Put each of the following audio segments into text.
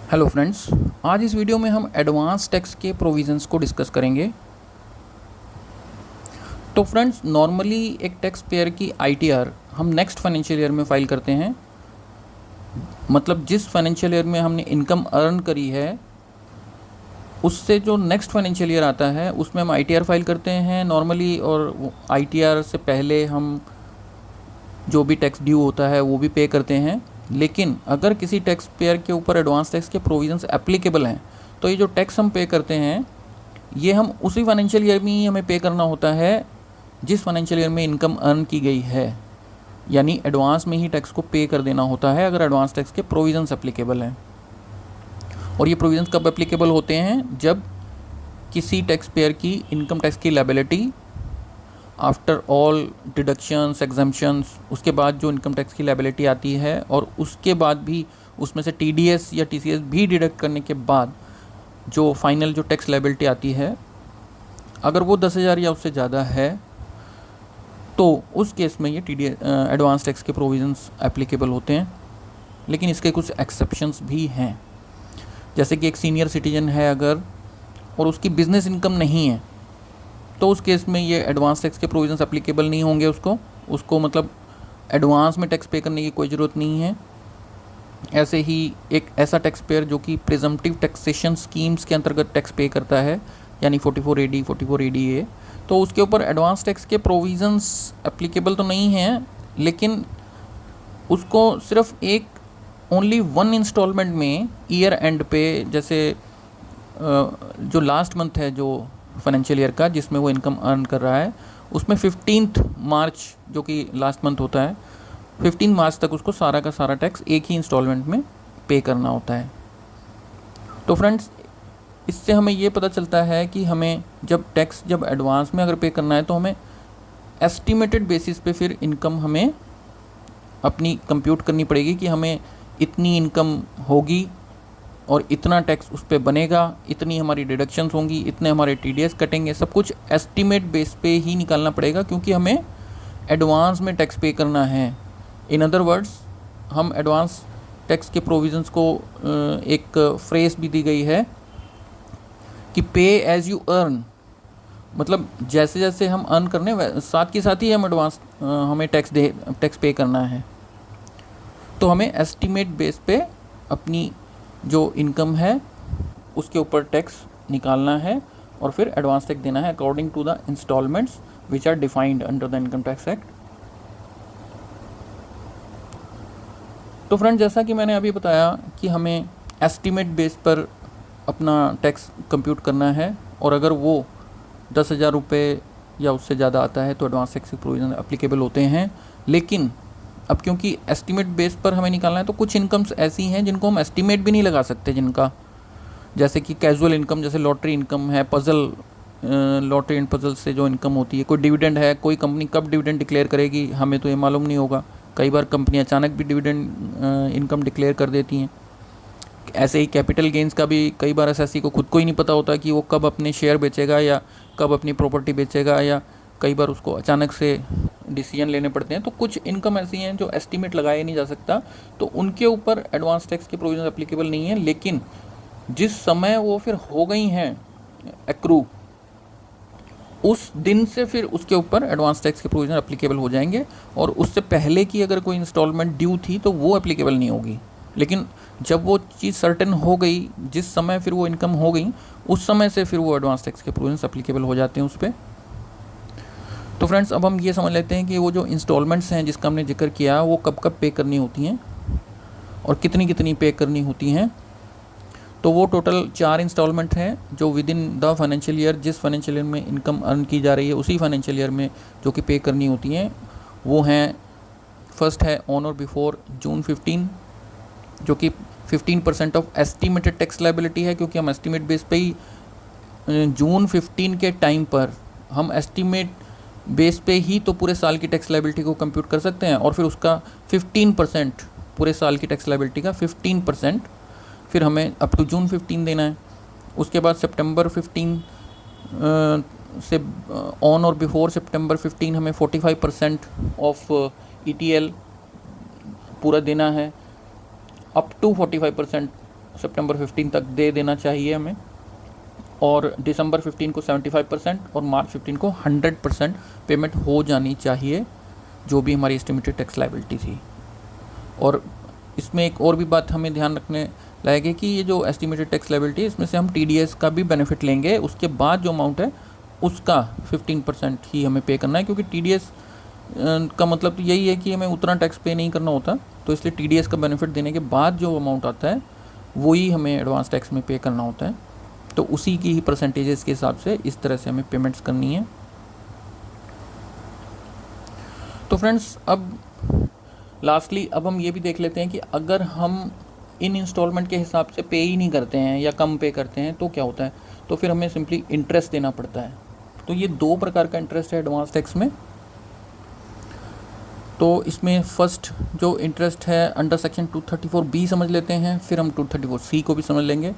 Hello friends, आज इस video में हम एडवांस टैक्स के प्रोविज़न्स को डिस्कस करेंगे। तो फ्रेंड्स, नॉर्मली एक टैक्स पेयर की आईटीआर हम नेक्स्ट फाइनेंशियल ईयर में फ़ाइल करते हैं। मतलब जिस फाइनेंशियल ईयर में हमने इनकम अर्न करी है उससे जो नेक्स्ट फाइनेंशियल ईयर आता है उसमें हम आईटीआर फाइल करते हैं नॉर्मली, और आईटीआर से पहले हम जो भी टैक्स ड्यू होता है वो भी पे करते हैं। लेकिन अगर किसी टैक्स पेयर के ऊपर एडवांस टैक्स के प्रोविजंस एप्लीकेबल हैं तो ये जो टैक्स हम पे करते हैं ये हम उसी फाइनेंशियल ईयर में ही हमें पे करना होता है जिस फाइनेंशियल ईयर में इनकम अर्न की गई है। यानी एडवांस में ही टैक्स को पे कर देना होता है अगर एडवांस टैक्स के प्रोविजंस एप्लीकेबल हैं। और ये प्रोविजंस कब एप्लीकेबल होते हैं? जब किसी टैक्स पेयर की इनकम टैक्स की liability after all deductions exemptions, उसके बाद जो इनकम टैक्स की लायबिलिटी आती है और उसके बाद भी उसमें से टीडीएस या टीसीएस भी डिडक्ट करने के बाद जो फाइनल जो टैक्स लायबिलिटी आती है, अगर वो 10,000 या उससे ज़्यादा है तो उस केस में ये टीडीएस एडवांस टैक्स के प्रोविजंस एप्लीकेबल होते हैं। लेकिन इसके कुछ एक्सेप्शंस भी हैं। जैसे कि एक सीनियर सिटीजन है अगर, और उसकी बिज़नेस इनकम नहीं है, तो उस केस में ये एडवांस टैक्स के प्रोविजंस एप्लीकेबल नहीं होंगे। उसको मतलब एडवांस में टैक्स पे करने की कोई ज़रूरत नहीं है। ऐसे ही एक ऐसा टैक्स पेयर जो कि प्रिजम्पटिव टैक्सेशन स्कीम्स के अंतर्गत टैक्स पे करता है, यानी 44AD 44ADA, तो उसके ऊपर एडवांस टैक्स के प्रोविजंस एप्लीकेबल तो नहीं हैं, लेकिन उसको सिर्फ एक ओनली वन इंस्टॉलमेंट में ईयर एंड पे, जैसे जो लास्ट मंथ है जो फाइनेंशियल ईयर का जिसमें वो इनकम अर्न कर रहा है, उसमें 15 मार्च जो कि लास्ट मंथ होता है, 15 मार्च तक उसको सारा का सारा टैक्स एक ही इंस्टॉलमेंट में पे करना होता है। तो फ्रेंड्स, इससे हमें ये पता चलता है कि हमें जब एडवांस में अगर पे करना है तो हमें एस्टिमेटेड बेसिस पे फिर इनकम हमें अपनी कंप्यूट करनी पड़ेगी कि हमें इतनी इनकम होगी और इतना टैक्स उस पर बनेगा, इतनी हमारी डिडक्शंस होंगी, इतने हमारे टीडीएस कटेंगे। सब कुछ एस्टिमेट बेस पे ही निकालना पड़ेगा क्योंकि हमें एडवांस में टैक्स पे करना है। इन अदर वर्ड्स, हम एडवांस टैक्स के प्रोविजंस को एक फ्रेज भी दी गई है कि पे एज यू अर्न, मतलब जैसे जैसे हम अर्न करने साथ के साथ ही हम एडवांस हमें टैक्स पे करना है। तो हमें एस्टिमेट बेस पे अपनी जो इनकम है उसके ऊपर टैक्स निकालना है और फिर एडवांस टैक्स देना है according to the instalments which are defined under the income tax act. तो फ्रेंड, जैसा कि मैंने अभी बताया कि हमें एस्टिमेट बेस पर अपना टैक्स कंप्यूट करना है, और अगर वो 10,000 रुपये या उससे ज़्यादा आता है तो एडवांस टैक्स के प्रोविजन एप्लीकेबल होते हैं। लेकिन अब क्योंकि एस्टिमेट बेस पर हमें निकालना है तो कुछ इनकम्स ऐसी हैं जिनको हम एस्टिमेट भी नहीं लगा सकते, जिनका जैसे कि कैजुअल इनकम, जैसे लॉटरी इनकम है, लॉटरी एंड पजल से जो इनकम होती है, कोई डिविडेंड है, कोई कंपनी कब डिविडेंड डिक्लेयर करेगी हमें तो ये मालूम नहीं होगा। कई बार कंपनी अचानक भी डिविडेंड इनकम डिक्लेयर कर देती हैं। ऐसे ही कैपिटल गेंस का भी कई बार एसएससी को खुद को ही नहीं पता होता कि वो कब अपने शेयर बेचेगा या कब अपनी प्रॉपर्टी बेचेगा, या कई बार उसको अचानक से डिसीजन लेने पड़ते हैं। तो कुछ इनकम ऐसी हैं जो एस्टीमेट लगाया नहीं जा सकता, तो उनके ऊपर एडवांस टैक्स के प्रोविजन एप्लीकेबल नहीं है। लेकिन जिस समय वो फिर हो गई हैं एक्रू, उस दिन से फिर उसके ऊपर एडवांस टैक्स के प्रोविजन एप्लीकेबल हो जाएंगे, और उससे पहले की अगर कोई इंस्टॉलमेंट ड्यू थी तो वो एप्लीकेबल नहीं होगी। लेकिन जब वो चीज़ सर्टेन हो गई, जिस समय फिर वो इनकम हो गई, उस समय से फिर वो एडवांस टैक्स के प्रोविजन एप्लीकेबल हो जाते हैं उस पर। तो फ्रेंड्स, अब हम ये समझ लेते हैं कि वो जो इंस्टॉलमेंट्स हैं जिसका हमने जिक्र किया वो कब कब पे करनी होती हैं और कितनी कितनी पे करनी होती हैं। तो वो टोटल 4 इंस्टॉलमेंट हैं जो with in the financial year, जिस फाइनेंशियल ईयर में इनकम अर्न की जा रही है उसी फाइनेंशियल ईयर में जो कि पे करनी होती हैं, वो हैं, फर्स्ट है ऑन और बिफोर जून 15, जो कि 15% ऑफ एस्टिमेटेड टैक्स लायबिलिटी है, क्योंकि हम एस्टिमेट बेस पे ही जून 15 के टाइम पर हम एस्टिमेट बेस पे ही तो पूरे साल की टैक्स लायबिलिटी को कंप्यूट कर सकते हैं, और फिर उसका 15%, पूरे साल की टैक्स लायबिलिटी का 15% फिर हमें अप टू जून 15 देना है। उसके बाद सितंबर 15 से ऑन और बिफोर सितंबर 15 हमें 45% ऑफ ETL पूरा देना है, अप टू 45% सितंबर 15 तक दे देना चाहिए हमें, और दिसंबर 15 को 75% और मार्च 15 को 100% पेमेंट हो जानी चाहिए, जो भी हमारी एस्टिमेटेड टैक्स लायबिलिटी थी। और इसमें एक और भी बात हमें ध्यान रखने लायक है कि ये जो एस्टिमेटेड टैक्स लायबिलिटी है, इसमें से हम TDS का भी बेनिफिट लेंगे, उसके बाद जो अमाउंट है उसका 15% ही हमें पे करना है, क्योंकि TDS का मतलब तो यही है कि हमें उतना टैक्स पे नहीं करना होता, तो इसलिए TDS का बेनिफिट देने के बाद जो अमाउंट आता है वही हमें एडवांस टैक्स में पे करना होता है। तो उसी की ही परसेंटेजेस के हिसाब से इस तरह से हमें पेमेंट्स करनी है। तो फ्रेंड्स, अब लास्टली अब हम ये भी देख लेते हैं कि अगर हम इन इंस्टॉलमेंट के हिसाब से पे ही नहीं करते हैं या कम पे करते हैं तो क्या होता है, तो फिर हमें सिंपली इंटरेस्ट देना पड़ता है। तो ये 2 प्रकार का इंटरेस्ट है एडवांस टैक्स में। तो इसमें फर्स्ट जो इंटरेस्ट है अंडर सेक्शन 234B समझ लेते हैं, फिर हम 234C को भी समझ लेंगे।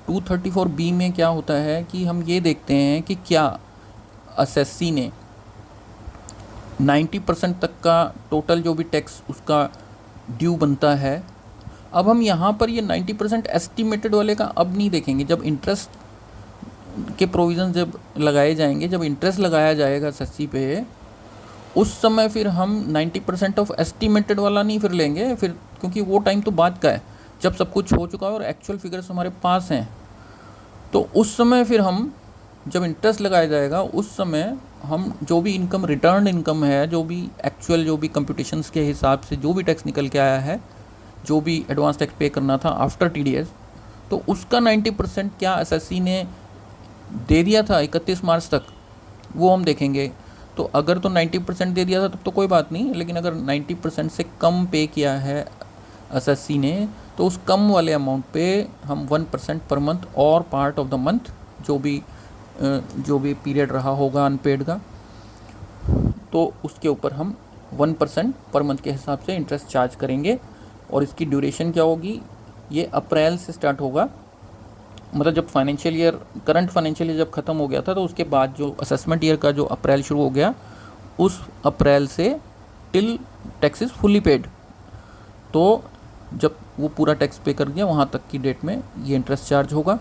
234B में क्या होता है कि हम ये देखते हैं कि क्या असेसी ने 90% तक का टोटल जो भी टैक्स उसका ड्यू बनता है। अब हम यहाँ पर ये 90% एस्टिमेटेड वाले का अब नहीं देखेंगे, जब इंटरेस्ट के प्रोविज़न जब लगाए जाएंगे, जब इंटरेस्ट लगाया जाएगा असेसी पे, उस समय फिर हम 90% ऑफ एस्टिमेटेड वाला नहीं फिर लेंगे फिर, क्योंकि वो टाइम तो बाद का है जब सब कुछ हो चुका है और एक्चुअल फिगर्स हमारे पास हैं। तो उस समय फिर हम जब इंटरेस्ट लगाया जाएगा उस समय हम जो भी इनकम, रिटर्न इनकम है, जो भी एक्चुअल जो भी कंप्यूटेशंस के हिसाब से जो भी टैक्स निकल के आया है, जो भी एडवांस टैक्स पे करना था आफ्टर TDS, तो उसका 90% क्या एसएससी ने दे दिया था 31 मार्च तक, वो हम देखेंगे। तो अगर तो 90% दे दिया था तब तो कोई बात नहीं, लेकिन अगर 90% से कम पे किया है एसएससी ने, तो उस कम वाले अमाउंट पे हम 1% पर मंथ और पार्ट ऑफ द मंथ जो भी पीरियड रहा होगा अनपेड का, तो उसके ऊपर हम 1% पर मंथ के हिसाब से इंटरेस्ट चार्ज करेंगे। और इसकी ड्यूरेशन क्या होगी, ये अप्रैल से स्टार्ट होगा, मतलब जब financial year, current financial year जब ख़त्म हो गया था, तो उसके बाद जो असेसमेंट ईयर का जो अप्रैल शुरू हो गया, उस अप्रैल से till tax is fully paid, तो जब वो पूरा टैक्स पे कर दिया वहाँ तक की डेट में ये इंटरेस्ट चार्ज होगा।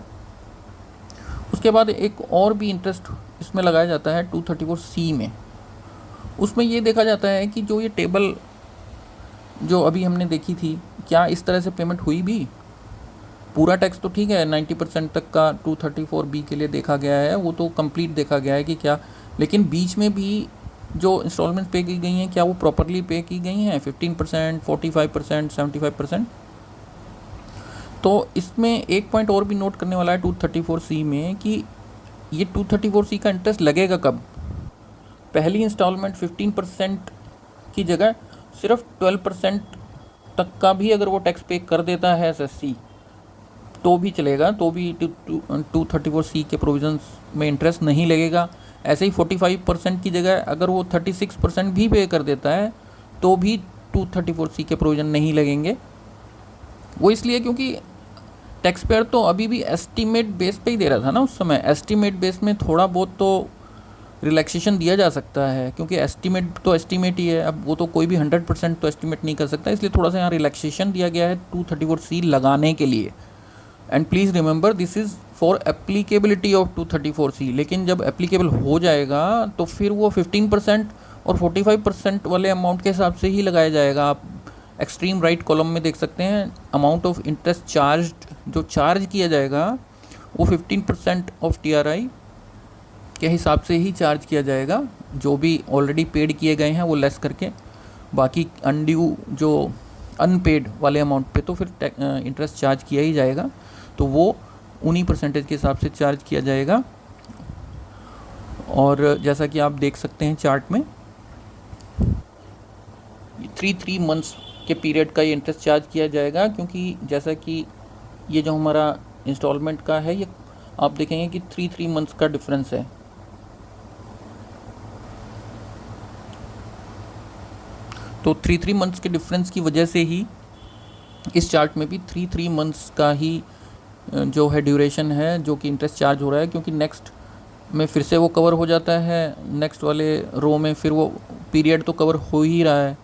उसके बाद एक और भी इंटरेस्ट इसमें लगाया जाता है 234C में। उसमें ये देखा जाता है कि जो ये टेबल जो अभी हमने देखी थी, क्या इस तरह से पेमेंट हुई भी। पूरा टैक्स तो ठीक है 90% तक का 234B के लिए देखा गया है, वो तो कंप्लीट देखा गया है कि क्या, लेकिन बीच में भी जो इंस्टॉलमेंट पे की गई हैं क्या वो प्रॉपरली पे की गई हैं, 15%, 45%, 75%। तो इसमें एक पॉइंट और भी नोट करने वाला है 234C में कि ये 234C का इंटरेस्ट लगेगा कब। पहली इंस्टॉलमेंट 15% की जगह सिर्फ 12% तक का भी अगर वो टैक्स पे कर देता है एसएससी तो भी चलेगा, तो भी 234C के प्रोविजंस में इंटरेस्ट नहीं लगेगा। ऐसे ही 45% की जगह अगर वो 36% भी पे कर देता है तो भी 234C के प्रोविज़न नहीं लगेंगे। वो इसलिए क्योंकि टैक्स पेयर तो अभी भी एस्टीमेट बेस पे ही दे रहा था ना उस समय। एस्टीमेट बेस में थोड़ा बहुत तो रिलैक्सेशन दिया जा सकता है, क्योंकि एस्टीमेट तो एस्टीमेट ही है, अब वो तो कोई भी 100% तो एस्टीमेट नहीं कर सकता, इसलिए थोड़ा सा यहाँ रिलैक्सेशन दिया गया है 234C लगाने के लिए। And please remember this is for applicability of 234C, लेकिन जब एप्लीकेबल हो जाएगा तो फिर वो 15% और 45% वाले अमाउंट के हिसाब से ही लगाया जाएगा। आप एक्सट्रीम राइट कॉलम में देख सकते हैं, अमाउंट ऑफ इंटरेस्ट चार्ज जो चार्ज किया जाएगा वो 15% ऑफ TRI के हिसाब से ही चार्ज किया जाएगा। जो भी ऑलरेडी पेड किए गए हैं वो लेस करके, बाकी अनड्यू जो अनपेड वाले अमाउंट पे तो फिर इंटरेस्ट चार्ज किया ही जाएगा, तो वो उन्हीं परसेंटेज के हिसाब से चार्ज किया जाएगा। और जैसा कि आप देख सकते हैं चार्ट में 3 मंथ्स के पीरियड का ये इंटरेस्ट चार्ज किया जाएगा, क्योंकि जैसा कि ये जो हमारा इंस्टॉलमेंट का है ये आप देखेंगे कि 3 मंथ्स का डिफरेंस है। तो 3 मंथ्स के डिफरेंस की वजह से ही इस चार्ट में भी 3 मंथ्स का ही जो है ड्यूरेशन है जो कि इंटरेस्ट चार्ज हो रहा है, क्योंकि नेक्स्ट में फिर से वो कवर हो जाता है, नेक्स्ट वाले रो में फिर वो पीरियड तो कवर हो ही रहा है,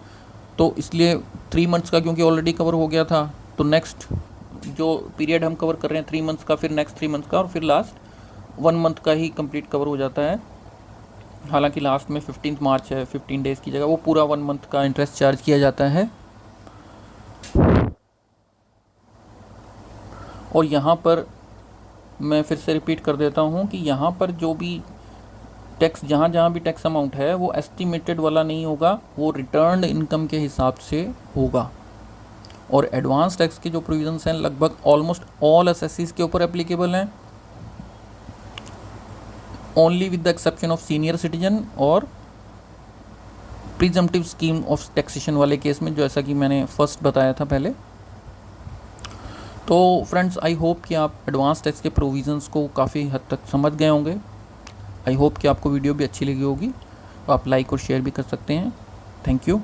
तो इसलिए 3 मंथ्स का क्योंकि ऑलरेडी कवर हो गया था, तो नेक्स्ट जो पीरियड हम कवर कर रहे हैं 3 मंथ्स का, फिर नेक्स्ट 3 मंथ्स का, और फिर लास्ट 1 मंथ का ही कंप्लीट कवर हो जाता है। हालांकि लास्ट में 15 मार्च है, 15 डेज़ की जगह वो पूरा 1 मंथ का इंटरेस्ट चार्ज किया जाता है। और यहाँ पर मैं फिर से रिपीट कर देता हूँ कि यहाँ पर जो भी टैक्स, जहाँ जहाँ भी टैक्स अमाउंट है वो एस्टिमेटेड वाला नहीं होगा, वो रिटर्न्ड इनकम के हिसाब से होगा। और एडवांस टैक्स के जो प्रोविजंस हैं लगभग ऑलमोस्ट ऑल एसएससीज के ऊपर एप्लीकेबल हैं, only with the exception of senior citizen और प्रिजम्पटिव स्कीम ऑफ टैक्सेशन वाले केस में, जैसा कि मैंने फर्स्ट बताया था पहले। तो फ्रेंड्स, आई होप कि आप एडवांस टैक्स के प्रोविजंस को काफ़ी हद तक समझ गए होंगे। आई होप कि आपको वीडियो भी अच्छी लगी होगी, तो आप लाइक और शेयर भी कर सकते हैं। Thank you.